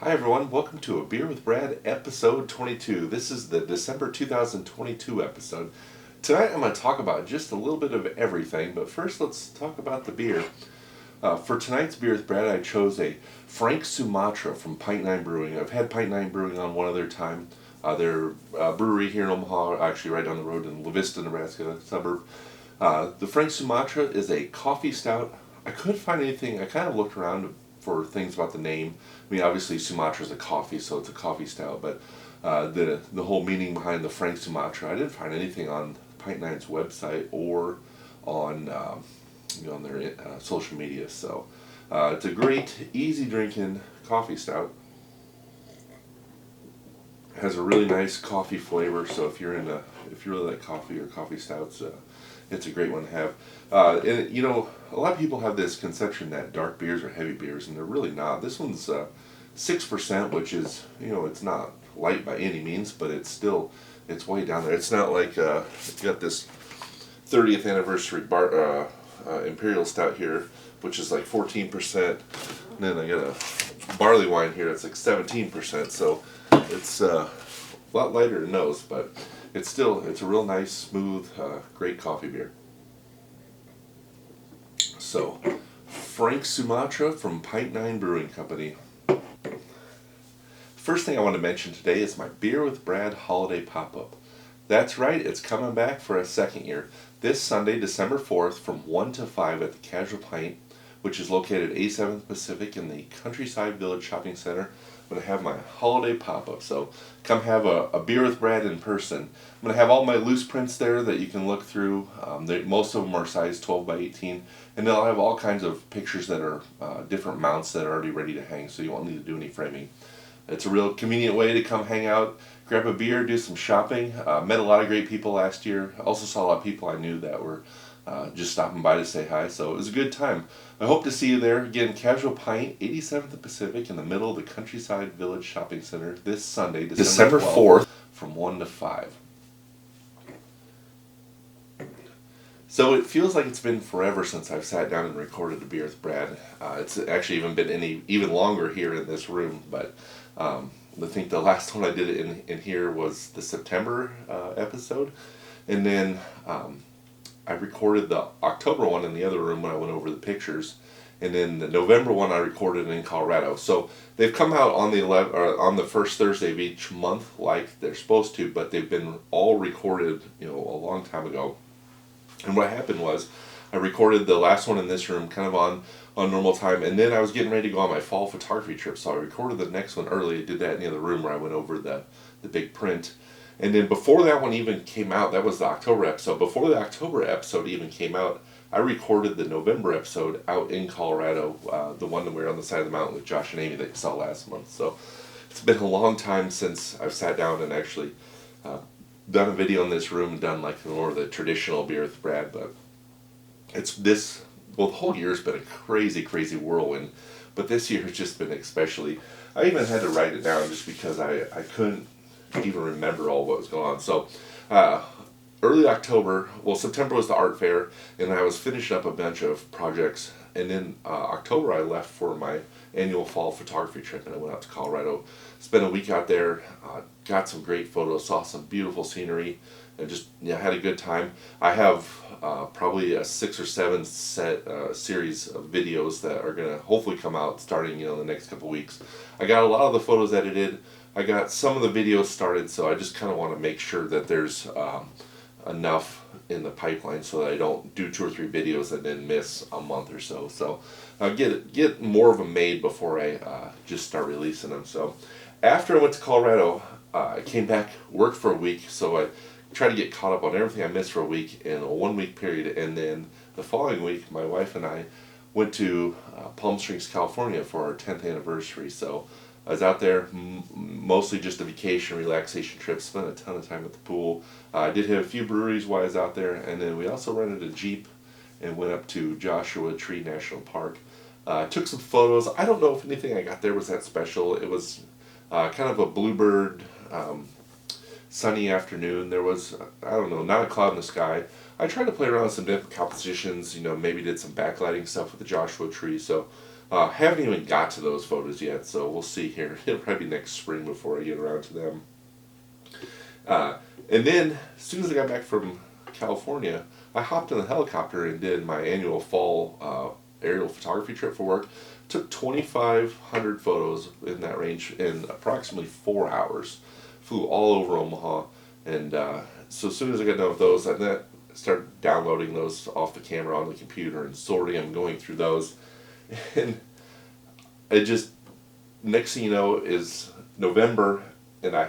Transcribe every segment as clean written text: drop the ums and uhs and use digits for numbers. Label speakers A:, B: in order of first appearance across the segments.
A: Hi everyone, welcome to A Beer with Brad episode 22. This is the December 2022 episode. Tonight I'm going to talk about just a little bit of everything, but first let's talk about the beer. For tonight's Beer with Brad I chose a Frank Sumatra from Pint Brewing. I've had Pint Brewing on one other time. They're a brewery here in Omaha, actually right down the road in La Vista, Nebraska suburb. The Frank Sumatra is a coffee stout. I couldn't find anything, I kind of looked around for things about the name. I mean, obviously Sumatra is a coffee, so it's a coffee stout, but the whole meaning behind the Frank Sumatra, I didn't find anything on Pint Nine's website or on on their social media. So it's a great, easy drinking coffee stout. It has a really nice coffee flavor. So if you really like coffee or coffee stouts, it's a great one to have. A lot of people have this conception that dark beers are heavy beers, and they're really not. This one's 6%, which is, it's not light by any means, but it's way down there. It's not like you got this 30th anniversary Imperial Stout here, which is like 14%. And then I got a barley wine here that's like 17%. So it's a lot lighter than those, but it's a real nice, smooth, great coffee beer. So, Frank Sumatra from Pint Brewing Company. First thing I want to mention today is my Beer with Brad holiday pop-up. That's right, it's coming back for a second year. This Sunday, December 4th, from 1 to 5 at the Casual Pint, which is located at 87th Pacific in the Countryside Village Shopping Center. I'm going to have my holiday pop-up, so come have a beer with Brad in person. I'm going to have all my loose prints there that you can look through. Most of them are size 12 by 18, and then I'll have all kinds of pictures that are different mounts that are already ready to hang, so you won't need to do any framing. It's a real convenient way to come hang out, grab a beer, do some shopping. Met a lot of great people last year. Also saw a lot of people I knew that were just stopping by to say hi, so it was a good time. I hope to see you there. Again, Casual Pint, 87th Pacific, in the middle of the Countryside Village Shopping Center this Sunday, December 4th, from 1 to 5. So it feels like it's been forever since I've sat down and recorded a Beer with Brad. It's actually even been even longer here in this room, but I think the last one I did it in here was the September episode, and then I recorded the October one in the other room when I went over the pictures, and then the November one I recorded in Colorado. So they've come out on the first Thursday of each month like they're supposed to, but they've been all recorded a long time ago. And what happened was I recorded the last one in this room kind of on normal time, and then I was getting ready to go on my fall photography trip, so I recorded the next one early. I did that in the other room where I went over the big print. And then before that one even came out, that was the October episode. Before the October episode even came out, I recorded the November episode out in Colorado, the one that we were on the side of the mountain with Josh and Amy that you saw last month. So it's been a long time since I've sat down and actually done a video in this room, done like more of the traditional Beer with Brad, but the whole year's been a crazy, crazy whirlwind, but this year has just been especially, I even had to write it down just because I couldn't even remember all what was going on. So early October, September was the art fair, and I was finishing up a bunch of projects, and then October I left for my annual fall photography trip, and I went out to Colorado, spent a week out there, got some great photos, saw some beautiful scenery, and just had a good time. I have probably a 6 or 7 series of videos that are going to hopefully come out starting the next couple weeks. I got a lot of the photos edited. I got some of the videos started, so I just kind of want to make sure that there's enough in the pipeline so that I don't do 2 or 3 videos and then miss a month or so. So I'll get more of them made before I just start releasing them. So after I went to Colorado, I came back, worked for a week, so I tried to get caught up on everything I missed for a week in a 1-week period, and then the following week, my wife and I went to Palm Springs, California for our 10th anniversary. So I was out there mostly just a vacation, relaxation trip, spent a ton of time at the pool. I did hit a few breweries while I was out there, and then we also rented a Jeep and went up to Joshua Tree National Park. Took some photos. I don't know if anything I got there was that special. It was kind of a bluebird, sunny afternoon. There was, I don't know, not a cloud in the sky. I tried to play around with some different compositions, maybe did some backlighting stuff with the Joshua Tree, so Haven't even got to those photos yet, so we'll see here. It'll probably be next spring before I get around to them. And then, as soon as I got back from California, I hopped in the helicopter and did my annual fall aerial photography trip for work. Took 2,500 photos in that range in approximately 4 hours. Flew all over Omaha, and so as soon as I got done with those, I then started downloading those off the camera on the computer and sorting them, going through those, and it just, next thing you know is November, and I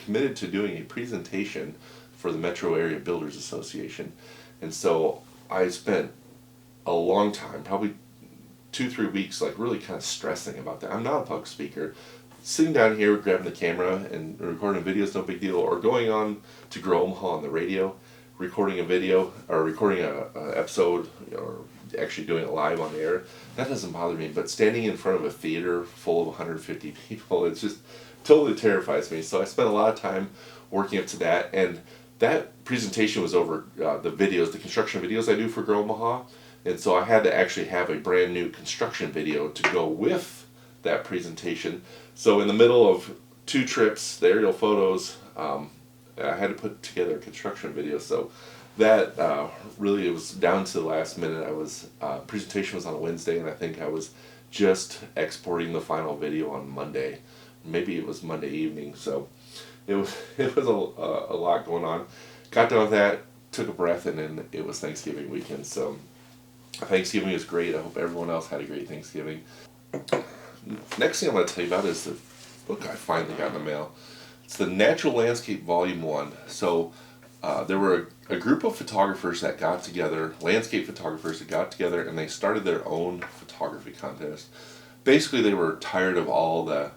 A: committed to doing a presentation for the Metro Area Builders Association, and so I spent a long time, probably 2-3 weeks, like really kind of stressing about that. I'm not a public speaker. Sitting down here, grabbing the camera and recording a video is no big deal, or going on to Grow Omaha on the radio, recording a video or recording a episode, or actually doing it live on the air, that doesn't bother me. But standing in front of a theater full of 150 people, it's just totally terrifies me. So I spent a lot of time working up to that, and that presentation was over the videos, the construction videos I do for Grow Omaha, and so I had to actually have a brand new construction video to go with that presentation. So in the middle of 2 trips, the aerial photos, I had to put together a construction video. So that really, it was down to the last minute. Presentation was on a Wednesday, and I think I was just exporting the final video on Monday. Maybe it was Monday evening. So it was a lot going on. Got done with that, took a breath, and then it was Thanksgiving weekend. So Thanksgiving was great. I hope everyone else had a great Thanksgiving. Next thing I'm going to tell you about is the book I finally got in the mail. It's the Natural Landscape Volume 1. So there were a group of photographers that got together, landscape photographers that got together, and they started their own photography contest. Basically, they were tired of all the,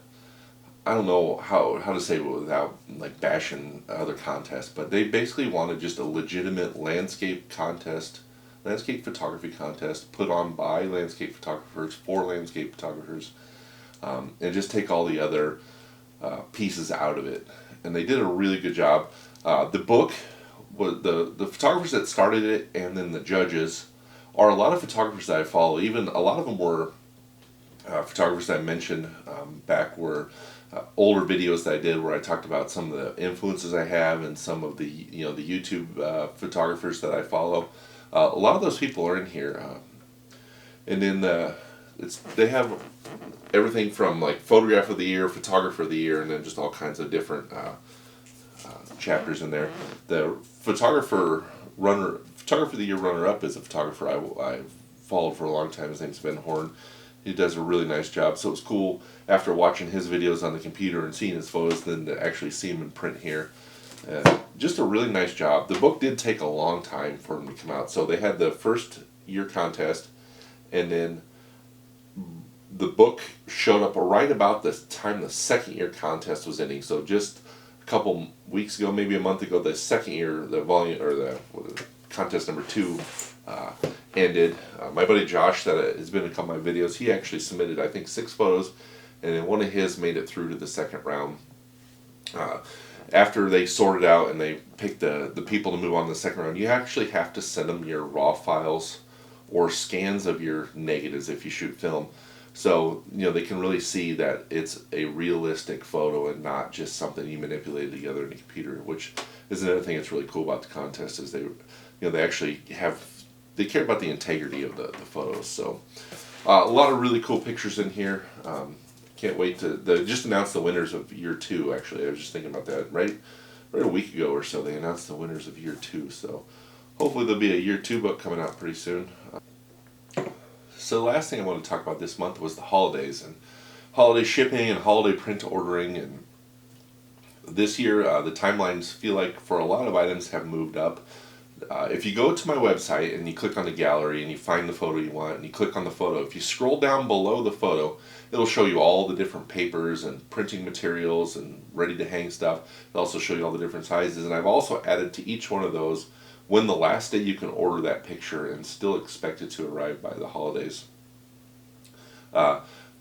A: I don't know how to say it without like bashing other contests, but they basically wanted just a legitimate landscape photography contest put on by landscape photographers for landscape photographers, and just take all the other pieces out of it. And they did a really good job. The book was the photographers that started it, and then the judges are a lot of photographers that I follow. Even a lot of them were photographers that I mentioned back were older videos that I did where I talked about some of the influences I have and some of the the YouTube photographers that I follow. A lot of those people are in here, and then they have everything from like photograph of the year, photographer of the year, and then just all kinds of different chapters in there. The photographer of the year runner up is a photographer I've followed for a long time. His name's Ben Horn. He does a really nice job. So it's cool after watching his videos on the computer and seeing his photos, then to actually see him in print here. Just a really nice job. The book did take a long time for him to come out. So they had the first year contest, and then the book showed up right about the time the second year contest was ending. So just a couple weeks ago, maybe a month ago, the second year, the volume or the contest number 2 ended. My buddy Josh, that has been in a couple of my videos, he actually submitted I think 6 photos, and then one of his made it through to the second round. After they sorted out and they picked the people to move on to the second round, you actually have to send them your raw files or scans of your negatives if you shoot film. So, they can really see that it's a realistic photo and not just something you manipulated together in a computer, which is another thing that's really cool about the contest is they actually they care about the integrity of the photos. So, a lot of really cool pictures in here. Can't wait they just announced the winners of year 2, actually. I was just thinking about that. Right a week ago or so, they announced the winners of year 2. So, hopefully there'll be a year 2 book coming out pretty soon. So the last thing I want to talk about this month was the holidays and holiday shipping and holiday print ordering. And this year, the timelines feel like for a lot of items have moved up. If you go to my website and you click on the gallery and you find the photo you want and you click on the photo, if you scroll down below the photo, it'll show you all the different papers and printing materials and ready to hang stuff. It'll also show you all the different sizes. And I've also added to each one of those when the last day you can order that picture and still expect it to arrive by the holidays.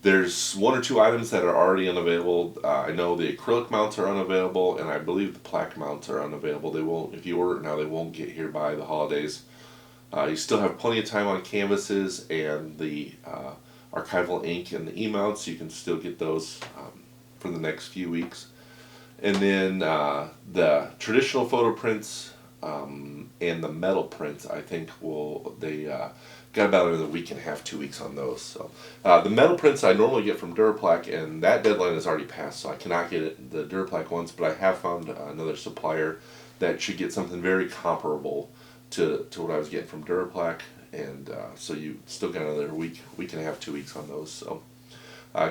A: There's 1 or 2 items that are already unavailable. I know the acrylic mounts are unavailable, and I believe the plaque mounts are unavailable. They won't, if you order it now, they won't get here by the holidays. You still have plenty of time on canvases and the archival ink and the e-mounts. You can still get those for the next few weeks. And then the traditional photo prints and the metal prints, I think they got about another week and a half, 2 weeks on those. So the metal prints I normally get from Duraplaque, and that deadline has already passed, so I cannot get the Duraplaque ones, but I have found another supplier that should get something very comparable to what I was getting from Duraplaque, and so you still got another week and a half, 2 weeks on those. So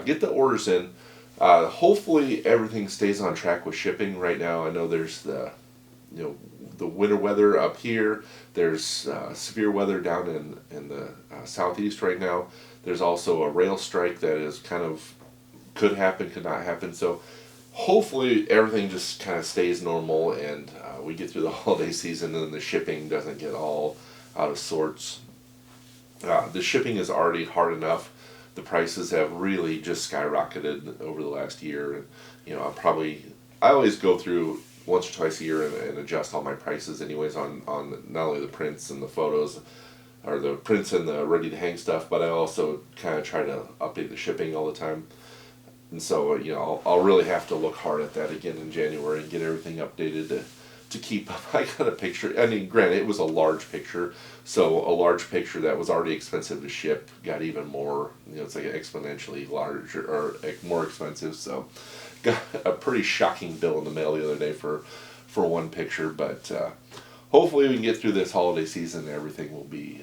A: get the orders in. Hopefully everything stays on track with shipping. Right now I know there's the winter weather up here. There's severe weather down in the southeast right now. There's also a rail strike that is could happen, could not happen. So hopefully everything just kind of stays normal, and we get through the holiday season and the shipping doesn't get all out of sorts. The shipping is already hard enough. The prices have really just skyrocketed over the last year, and I always go through once or twice a year and adjust all my prices anyways on not only the prints and the photos, or the prints and the ready to hang stuff, but I also kind of try to update the shipping all the time. And so I'll really have to look hard at that again in January and get everything updated to keep up. I got a picture. I mean, granted, it was a large picture, so a large picture that was already expensive to ship got even more. It's like exponentially larger or more expensive. So, got a pretty shocking bill in the mail the other day for one picture. But hopefully we can get through this holiday season and everything will be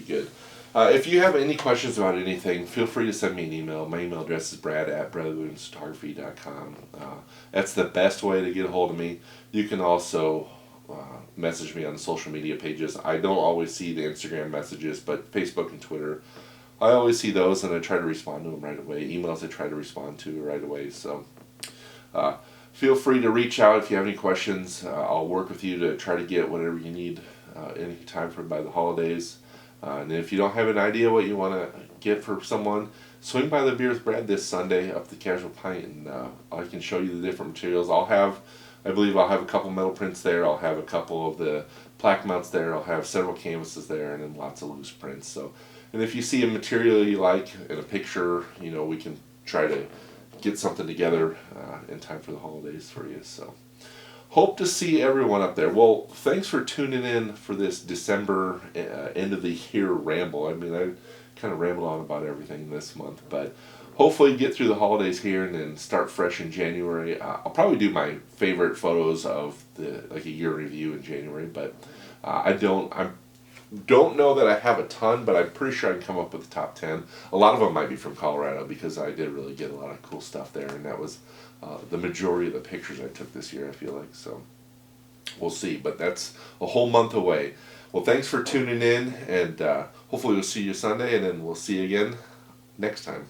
A: good. If you have any questions about anything, feel free to send me an email. My email address is brad@bradleyphotography.com. That's the best way to get a hold of me. You can also message me on the social media pages. I don't always see the Instagram messages, but Facebook and Twitter, I always see those, and I try to respond to them right away. Emails I try to respond to right away. So feel free to reach out if you have any questions. I'll work with you to try to get whatever you need any time by the holidays. And if you don't have an idea what you want to get for someone, swing by the Beer with Brad this Sunday up the Casual Pint, and I can show you the different materials. I believe I'll have a couple metal prints there. I'll have a couple of the plaque mounts there. I'll have several canvases there, and then lots of loose prints. So, and if you see a material you like in a picture, we can try to get something together in time for the holidays for you. So, hope to see everyone up there. Well, thanks for tuning in for this December end of the year ramble. I mean, I kind of rambled on about everything this month, but hopefully get through the holidays here and then start fresh in January. I'll probably do my favorite photos of a year review in January, but I don't know that I have a ton, but I'm pretty sure I can come up with the top 10. A lot of them might be from Colorado because I did really get a lot of cool stuff there, and that was the majority of the pictures I took this year, I feel like. So we'll see, but that's a whole month away. Well, thanks for tuning in, and hopefully we'll see you Sunday, and then we'll see you again next time.